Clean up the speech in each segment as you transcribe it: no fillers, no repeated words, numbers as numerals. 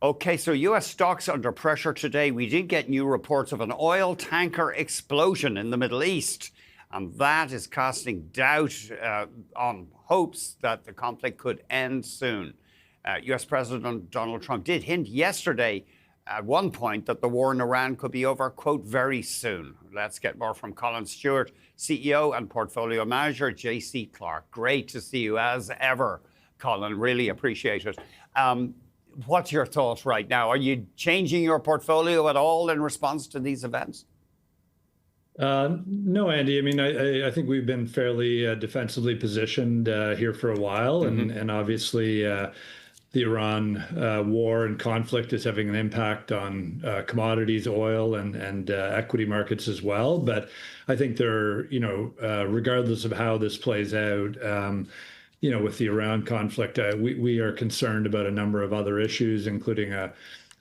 Okay, so U.S. stocks under pressure today. We did get new reports of an oil tanker explosion in the Middle East, and that is casting doubt on hopes that the conflict could end soon. U.S. President Donald Trump did hint yesterday at one point that the war in Iran could be over, quote, very soon. Let's get more from Colin Stewart, CEO and portfolio manager, JC Clark. Great to see you as ever, Colin. Really appreciate it. What's your thoughts right now? Are you changing your portfolio at all in response to these events? No, Andy. I mean, I think we've been fairly defensively positioned here for a while, and obviously the Iran war and conflict is having an impact on commodities, oil, and equity markets as well. But I think regardless of how this plays out, with the Iran conflict, we are concerned about a number of other issues, including a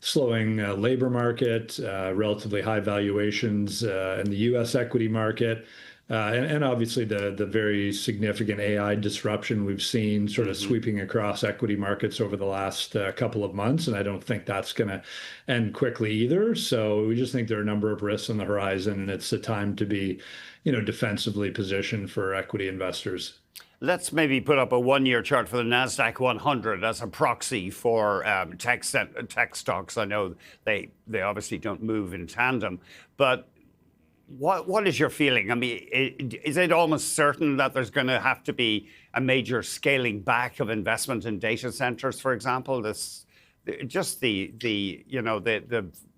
slowing labor market, relatively high valuations in the U.S. equity market, and obviously the very significant AI disruption we've seen sort of sweeping across equity markets over the last couple of months. And I don't think that's going to end quickly either. So we just think there are a number of risks on the horizon, and it's a time to be, defensively positioned for equity investors. Let's maybe put up a one-year chart for the NASDAQ 100 as a proxy for tech stocks. I know they obviously don't move in tandem, but what is your feeling? I mean, is it almost certain that there's going to have to be a major scaling back of investment in data centers, for example? The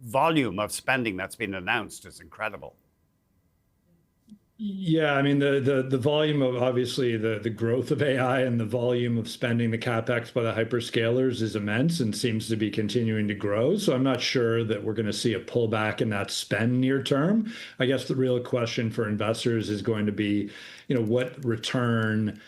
volume of spending that's been announced is incredible. Yeah, I mean, the volume of obviously the growth of AI and the volume of spending, the CapEx by the hyperscalers is immense and seems to be continuing to grow. So I'm not sure that we're going to see a pullback in that spend near term. I guess the real question for investors is going to be, what return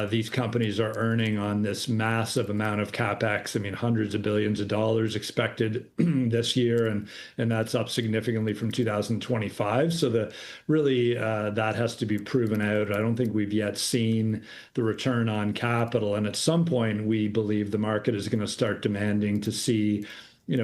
these companies are earning on this massive amount of CapEx. I mean, hundreds of billions of dollars expected this year, and that's up significantly from 2025. So that has to be proven out. I don't think we've yet seen the return on capital, and at some point we believe the market is going to start demanding to see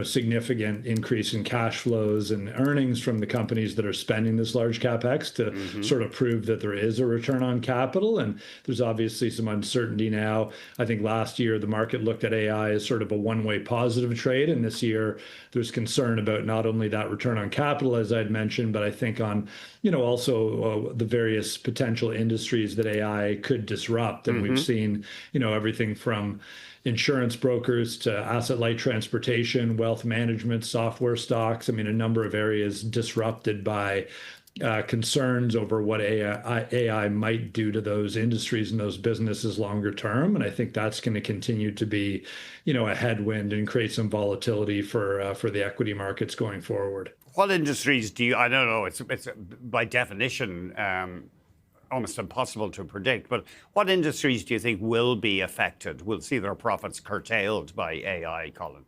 significant increase in cash flows and earnings from the companies that are spending this large CapEx to sort of prove that there is a return on capital. And there's obviously some uncertainty now. I think last year the market looked at AI as sort of a one-way positive trade. And this year there's concern about not only that return on capital, as I'd mentioned, but I think on, also the various potential industries that AI could disrupt. And we've seen, everything from insurance brokers to asset-light transportation, wealth management, software stocks. I mean, a number of areas disrupted by concerns over what AI might do to those industries and those businesses longer term. And I think that's going to continue to be, a headwind and create some volatility for the equity markets going forward. What industries I don't know, it's by definition, almost impossible to predict, but what industries do you think will be affected, will see their profits curtailed by AI, Colin?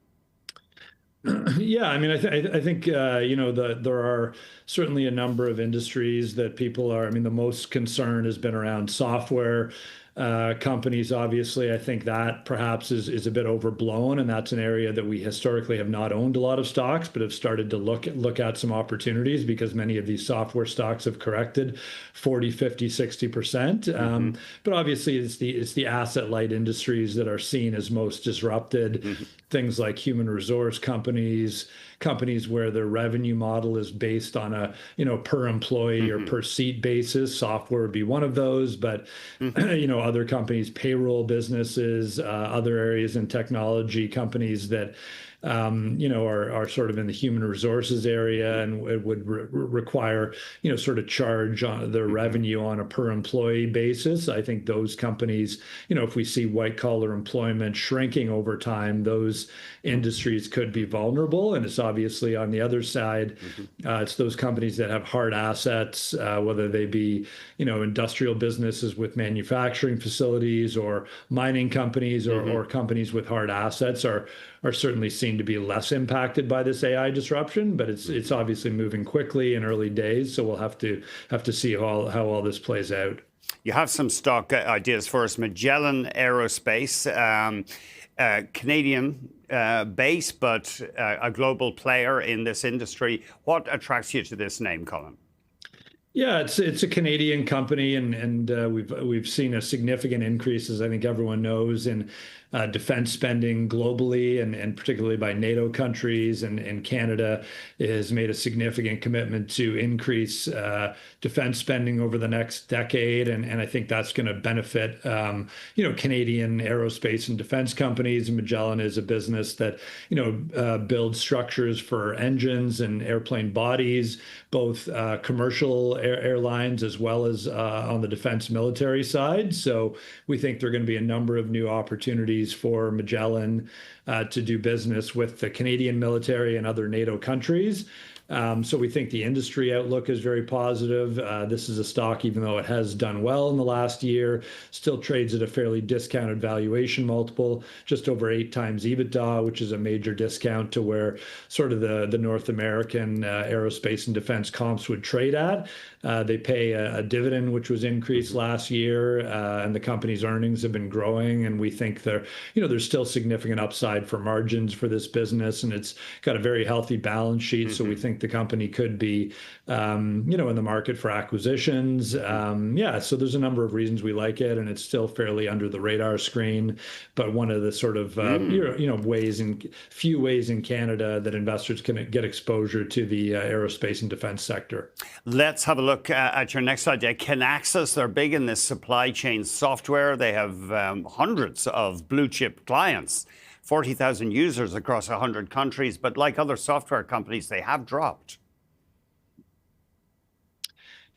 Yeah, I mean, I think there are certainly a number of industries that people are. I mean, the most concern has been around software companies. Obviously, I think that perhaps is a bit overblown, and that's an area that we historically have not owned a lot of stocks, but have started to look at some opportunities because many of these software stocks have corrected 40, 50, 60%. But obviously, it's the asset light industries that are seen as most disrupted. Things like human resource companies where their revenue model is based on a per employee or per seat basis. Software would be one of those, but other companies, payroll businesses, other areas in technology, companies that are sort of in the human resources area and it would require, sort of charge on their revenue on a per employee basis. I think those companies, if we see white collar employment shrinking over time, those industries could be vulnerable. And it's obviously on the other side, it's those companies that have hard assets, whether they be, industrial businesses with manufacturing facilities or mining companies or companies with hard assets are certainly seen to be less impacted by this AI disruption, but it's obviously moving quickly in early days. So we'll have to see how all this plays out. You have some stock ideas for us. Magellan Aerospace. Canadian base, but a global player in this industry. What attracts you to this name, Colin? Yeah, it's a Canadian company, and we've seen a significant increase, as I think everyone knows, in defense spending globally, and particularly by NATO countries. And Canada has made a significant commitment to increase defense spending over the next decade, and I think that's going to benefit Canadian aerospace and defense companies. Magellan is a business that builds structures for engines and airplane bodies, both commercial airlines as well as on the defense military side. So we think there are going to be a number of new opportunities for Magellan to do business with the Canadian military and other NATO countries. So we think the industry outlook is very positive. This is a stock, even though it has done well in the last year, still trades at a fairly discounted valuation multiple, just over 8 times EBITDA, which is a major discount to where sort of the North American aerospace and defense comps would trade at. They pay a dividend, which was increased last year, and the company's earnings have been growing. And we think there's still significant upside for margins for this business, and it's got a very healthy balance sheet. So we think the company could be, in the market for acquisitions. So there's a number of reasons we like it, and it's still fairly under the radar screen. But one of the sort of few ways in Canada that investors can get exposure to the aerospace and defense sector. Let's have a look at your next idea. Kinaxis, they're big in this supply chain software. They have hundreds of blue chip clients. 40,000 users across 100 countries, but like other software companies, they have dropped.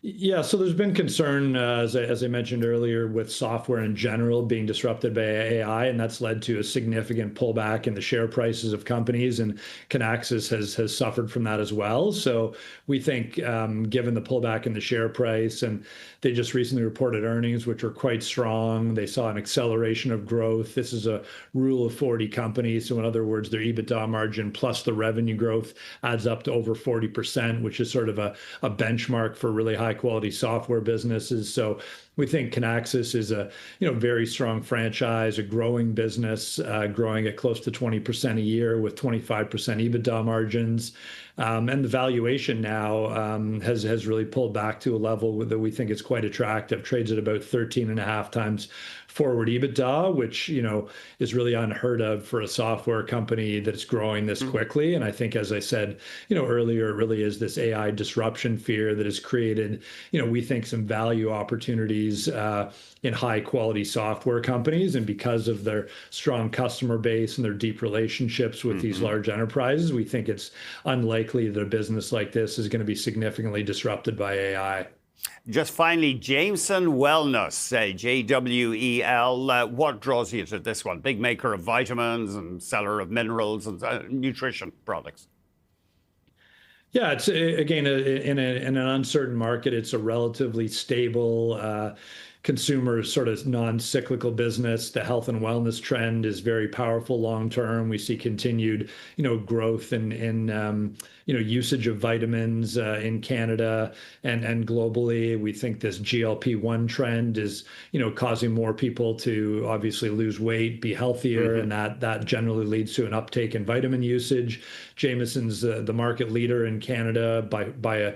Yeah, so there's been concern, as I mentioned earlier, with software in general being disrupted by AI, and that's led to a significant pullback in the share prices of companies, and Kinaxis has suffered from that as well. So we think, given the pullback in the share price, and they just recently reported earnings, which are quite strong. They saw an acceleration of growth. This is a rule of 40 company. So in other words, their EBITDA margin plus the revenue growth adds up to over 40%, which is sort of a benchmark for really high quality software businesses. So we think Kinaxis is a very strong franchise, a growing business, growing at close to 20% a year with 25% EBITDA margins. And the valuation now has really pulled back to a level that we think is quite attractive, trades at about 13.5 times forward EBITDA, which is really unheard of for a software company that's growing this quickly. And I think, as I said earlier, it really is this AI disruption fear that has created we think some value opportunities in high quality software companies. And because of their strong customer base and their deep relationships with these large enterprises, we think it's unlikely that a business like this is going to be significantly disrupted by AI. Just finally, Jameson Wellness, JWEL. What draws you to this one? Big maker of vitamins and seller of minerals and nutrition products. Yeah, it's again in an uncertain market. It's a relatively stable consumer sort of non-cyclical business. The health and wellness trend is very powerful long term. We see continued growth in usage of vitamins in Canada and globally. We think this GLP-1 trend is causing more people to obviously lose weight, be healthier, and that generally leads to an uptake in vitamin usage. Jameson's the market leader in Canada by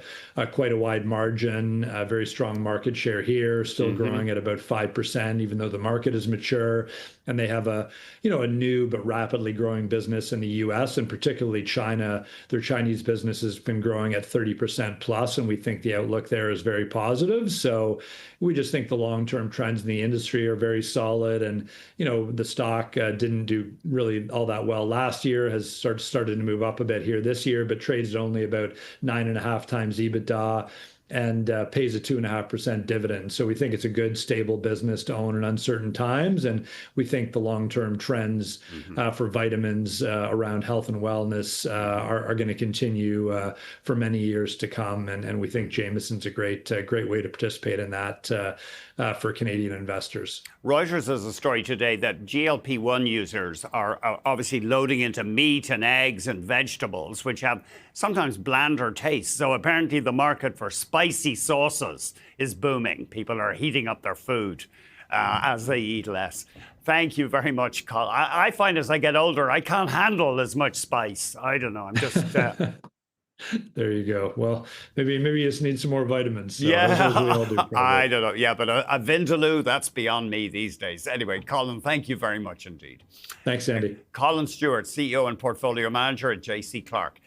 quite a wide margin, a very strong market share here, still growing at about 5%, even though the market is mature. And they have a new but rapidly growing business in the U.S. and particularly China. Their Chinese business has been growing at 30% plus, and we think the outlook there is very positive. So we just think the long-term trends in the industry are very solid. And the stock didn't do really all that well last year, has started to move up a bit here this year, but trades at only about 9.5 times EBITDA. And pays a 2.5% dividend. So we think it's a good, stable business to own in uncertain times. And we think the long-term trends for vitamins around health and wellness are going to continue for many years to come. And we think Jameson's a great way to participate in that for Canadian investors. Reuters has a story today that GLP-1 users are obviously loading into meat and eggs and vegetables, which have sometimes blander tastes. So apparently the market for spicy sauces is booming. People are heating up their food as they eat less. Thank you very much, Colin. I find as I get older, I can't handle as much spice. I don't know. I'm just. There you go. Well, maybe you just need some more vitamins. So Yeah, as we all do, probably. I don't know. Yeah, but a Vindaloo, that's beyond me these days. Anyway, Colin, thank you very much indeed. Thanks, Andy. Colin Stewart, CEO and Portfolio Manager at JC Clark.